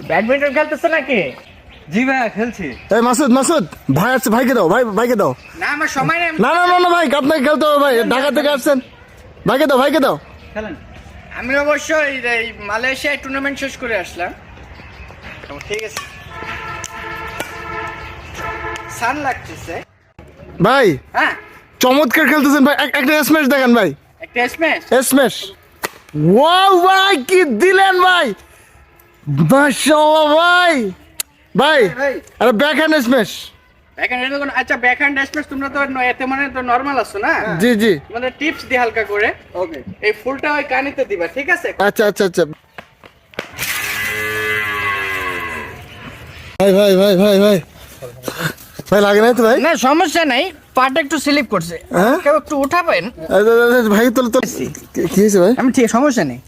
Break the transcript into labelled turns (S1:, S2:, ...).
S1: Badminton খেলতেছে নাকি?
S2: জি ভাইয়া খেলছি।
S3: এই মাসুদ ভাই আসছে, ভাইকে দাও, ভাইকে দাও।
S1: না আমার সময় নেই।
S3: না ভাই, আপনাকে খেলতে হবে ভাই, ঢাকা থেকে আসছেন। ভাইকে দাও।
S2: খেলেন।
S1: আমি অবশ্য এই মালয়েশিয়ায় টুর্নামেন্ট শেষ করে আসলাম। ঠিক আছে, সান লাগতেছে
S3: ভাই।
S1: হ্যাঁ,
S3: চমৎকার খেলতেছেন ভাই, একটা স্ম্যাশ দেখান ভাই।
S1: একটা স্ম্যাশ।
S3: স্ম্যাশ, ওয়াও ভাই, কি দিলেন ভাই, মাশাআল্লাহ ভাই। আরে ব্যাকহ্যান্ড স্ম্যাশ।
S1: ব্যাকহ্যান্ড এর কোন, আচ্ছা ব্যাকহ্যান্ড স্ম্যাশ তোমরা তো এতে মানে তো নরমাল আছো না?
S3: জি
S1: তোমাদের টিপস দি হালকা করে। ওকে, এই ফুলটা ওই কানিতে দিবা, ঠিক আছে?
S3: আচ্ছা। ভাই লাগে না তো ভাই?
S1: না সমস্যা নাই, পাটা একটু স্লিপ করছে।
S3: হ্যাঁ?
S1: কেউ একটু উঠাবেন?
S3: ভাই তো কি হয়েছে ভাই?
S1: আমি ঠিক, সমস্যা নেই।